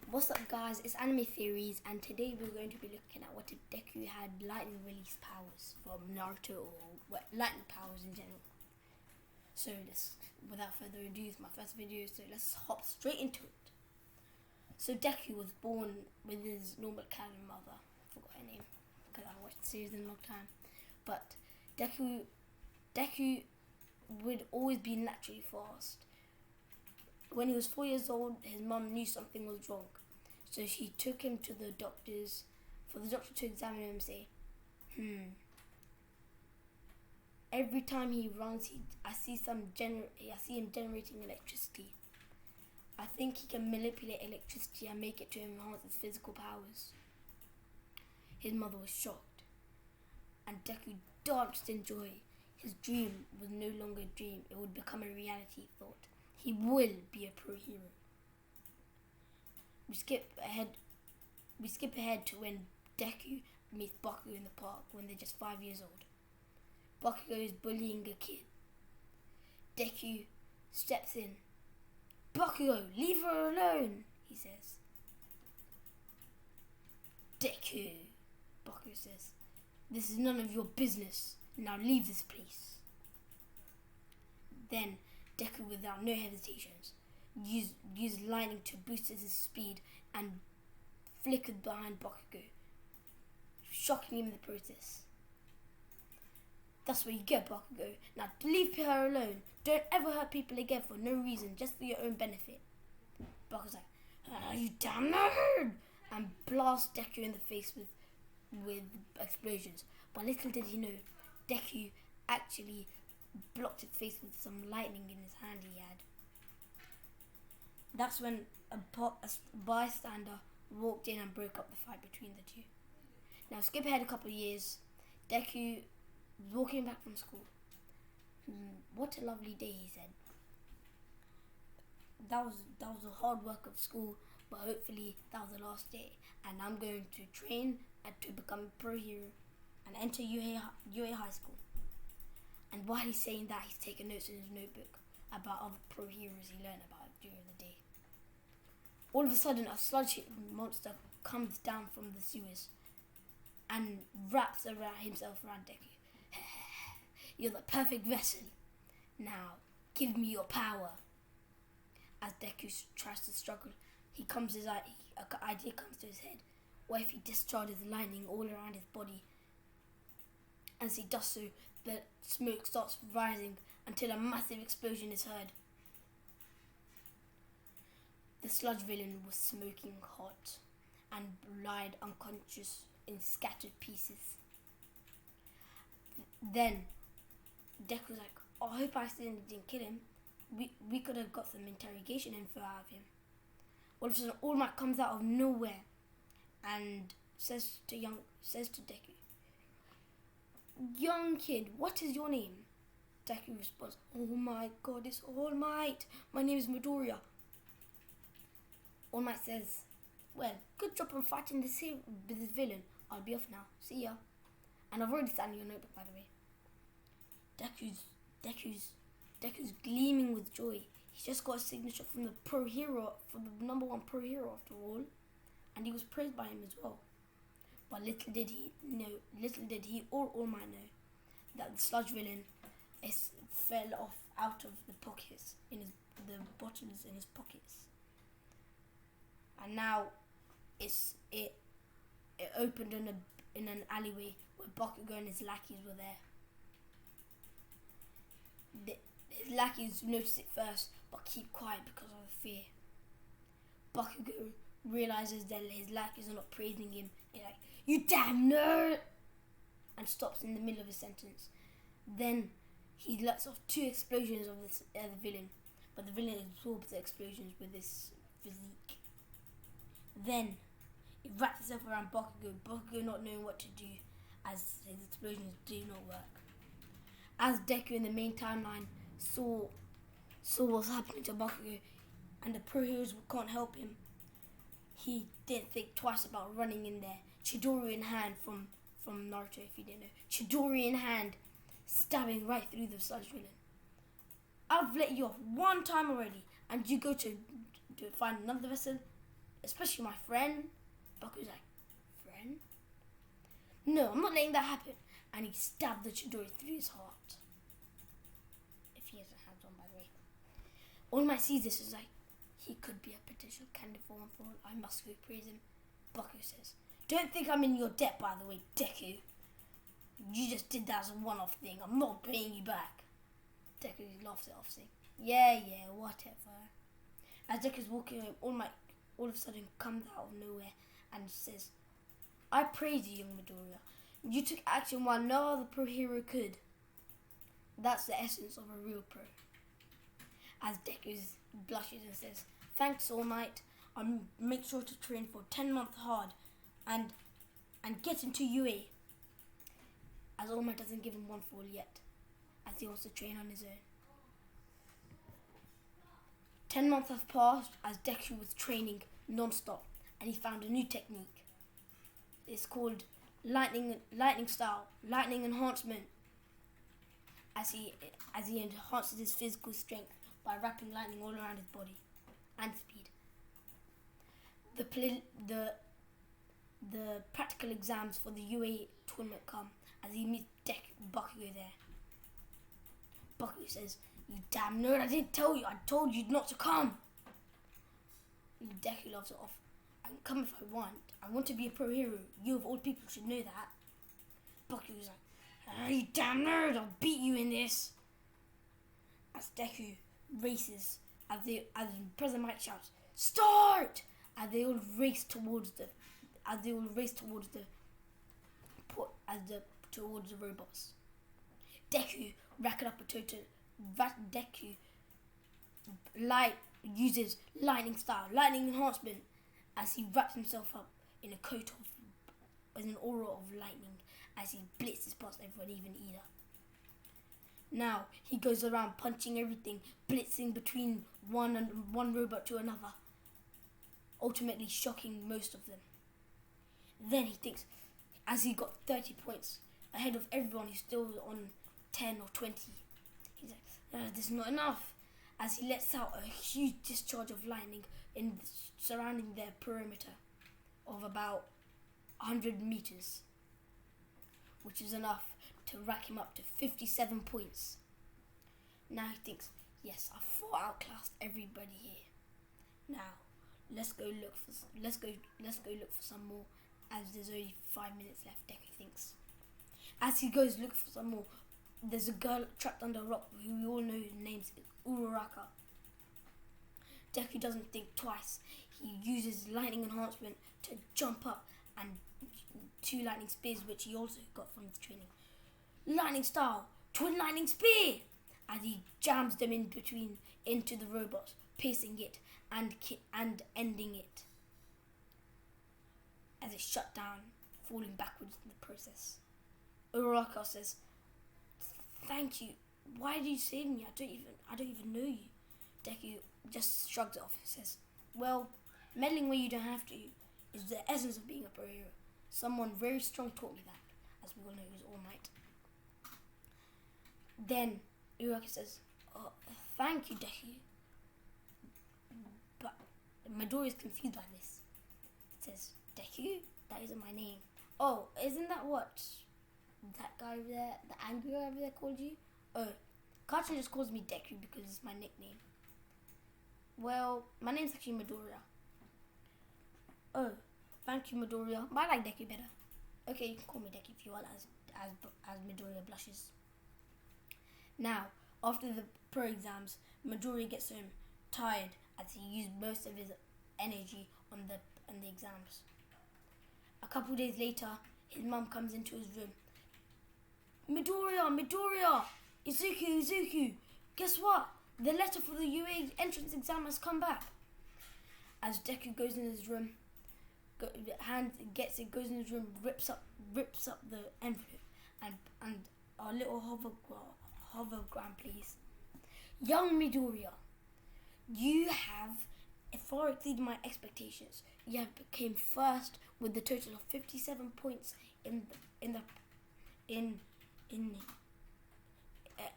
What's up guys, it's Anime Theories and today we're going to be looking at what if Deku had lightning release powers from Naruto or lightning powers in general. So without further ado, it's my first video, so let's hop straight into it. So Deku was born with his normal canon mother, I forgot her name because I watched the series in a long time, but Deku would always be naturally fast. When he was 4 years old, his mum knew something was wrong. So she took him to the doctors, for the doctor to examine him and say, every time he runs, I see him generating electricity. I think he can manipulate electricity and make it to enhance his physical powers. His mother was shocked, and Deku danced in joy. His dream was no longer a dream, it would become a reality, he thought. He will be a pro hero. We skip ahead to when Deku meets Bakugo in the park when they're just 5 years old. Bakugo is bullying a kid. Deku steps in. Bakugo, leave her alone, he says. Deku, Bakugo says, this is none of your business. Now leave this place. Then Deku, without no hesitations, used lightning to boost his speed and flickered behind Bakugo, shocking him in the process. That's what you get, Bakugo. Now leave her alone. Don't ever hurt people again for no reason, just for your own benefit. Bakugo's like, you damn nerd! And blast Deku in the face with explosions. But little did he know, Deku actually blocked his face with some lightning in his hand he had. That's when a bystander walked in and broke up the fight between the two. Now skip ahead a couple of years. Deku was walking back from school. What a lovely day, he said. That was the hard work of school, but hopefully that was the last day, and I'm going to train to become a pro hero and enter UA High School. And while he's saying that, he's taking notes in his notebook about other pro heroes he learned about during the day. All of a sudden, a sludge monster comes down from the sewers and wraps himself around Deku. You're the perfect vessel. Now, give me your power. As Deku tries to struggle, an idea comes to his head. What if he discharges lightning all around his body? As he does so, the smoke starts rising until a massive explosion is heard. The sludge villain was smoking hot and lied unconscious in scattered pieces. Then Deku was like, I hope I accidentally didn't kill him. We could have got some interrogation info out of him. All of a sudden, All Might comes out of nowhere and says to Deku, young kid, what is your name? Deku responds, oh my god, it's All Might. My name is Midoriya. All Might says, well, good job on fighting this villain. I'll be off now. See ya. And I've already signed your notebook, by the way. Deku's gleaming with joy. He's just got a signature from the #1 pro hero after all, and he was praised by him as well. But little did he or All Might know that the sludge villain fell off out of the pockets the bottles in his pockets, and now it opened in an alleyway where Bakugo and his lackeys were there. His lackeys notice it first, but keep quiet because of the fear. Bakugo realizes that his lackeys are not praising him. He's like, you damn nerd! And stops in the middle of his sentence. Then he lets off 2 explosions of the villain, but the villain absorbs the explosions with his physique. Then he wraps himself around Bakugo not knowing what to do as his explosions do not work. As Deku in the main timeline saw what's happening to Bakugo and the pro heroes can't help him, he didn't think twice about running in there, Chidori in hand from Naruto, if you didn't know. Chidori in hand, stabbing right through the sludge villain. I've let you off 1 time already, and you go to find another vessel? especially my friend. Baku's like, friend? No, I'm not letting that happen. And he stabbed the Chidori through his heart. If he has a hands on, by the way. All Might sees this is like, he could be a potential candidate for one for all. I must go praise him. Baku says, don't think I'm in your debt, by the way, Deku. You just did that as a one-off thing. I'm not paying you back. Deku laughs it off, saying, yeah, whatever. As Deku's walking home, All Might all of a sudden comes out of nowhere and says, I praise you, young Midoriya. You took action while no other pro hero could. That's the essence of a real pro. As Deku blushes and says, thanks, All Might. I'll make sure to train for 10 months hard and get into UA. As All Might doesn't give him one fall yet, as he wants to train on his own. 10 months have passed as Deku was training non-stop, and he found a new technique. It's called lightning style, lightning enhancement. As he enhances his physical strength by wrapping lightning all around his body and speed. The practical exams for the UA tournament come as he meets Bakugo there. Bakugo says, you damn nerd, I didn't tell you. I told you not to come. Deku laughs it off. I can come if I want. I want to be a pro hero. You of all people should know that. Bakugo's like, you damn nerd, I'll beat you in this. As Deku races, as President Mike shouts, start! As they all race towards the robots. Deku racking up a total. Deku uses lightning style, lightning enhancement, as he wraps himself up in a coat of, an aura of lightning, as he blitzes past everyone, even Ida. Now he goes around punching everything, blitzing between one robot to another, ultimately shocking most of them. Then he thinks, as he got 30 points ahead of everyone who's still on 10 or 20, he's like, this is not enough, as he lets out a huge discharge of lightning surrounding their perimeter of about 100 meters, which is enough to rack him up to 57 points. Now he thinks, yes, I've far outclassed everybody here. Now let's go look for some more, as there's only 5 minutes left. Deku thinks. As he goes look for some more, there's a girl trapped under a rock who we all know whose name is Uraraka. Deku doesn't think twice. He uses lightning enhancement to jump up and 2 lightning spears, which he also got from the training. Lightning style, twin lightning spear, as he jams them into the robot, piercing it and ending it as it shut down, falling backwards in the process. Uraraka says, thank you. Why did you save me? I don't even know you. Deku just shrugs it off and says, well, meddling where you don't have to is the essence of being a pro hero. Someone very strong taught me that, as we all know who's All Might. Then Uraraka says, oh, thank you, Deku. But Midoriya is confused by this. It says, Deku? That isn't my name. Oh, isn't that what that guy over there, the angry guy over there, called you? Oh, Cartoon just calls me Deku because it's my nickname. Well, my name's actually Midoriya. Oh, thank you, Midoriya. But I like Deku better. Okay, you can call me Deku if you want, as Midoriya blushes. Now, after the pro exams, Midoriya gets home tired as he used most of his energy on the exams. A couple days later, his mum comes into his room. Midoriya! Izuku! Guess what? The letter for the UA entrance exam has come back. As Deku goes in his room, goes in his room, rips up the envelope, and our little hovergram, please. Young Midoriya, you have far exceeded my expectations. You have became first with the total of 57 points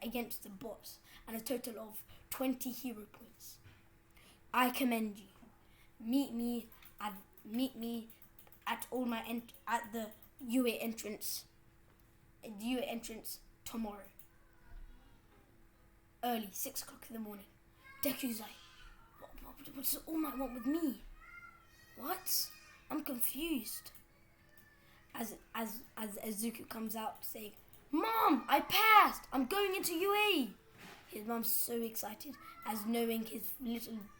against the boss, and a total of 20 hero points. I commend you. Meet me meet me at at the UA entrance. At the UA entrance tomorrow. Early, 6 o'clock in the morning. Deku's like, what does All Might want with me? What? I'm confused. As Izuku comes out saying, Mom, I passed! I'm going into UA! His mum's so excited as knowing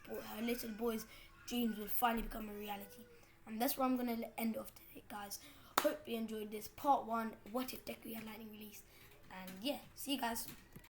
her little boy's dreams will finally become a reality. And that's where I'm going to end off today, guys. Hope you enjoyed this part 1, What If Deku Had Lightning Release. And yeah, see you guys.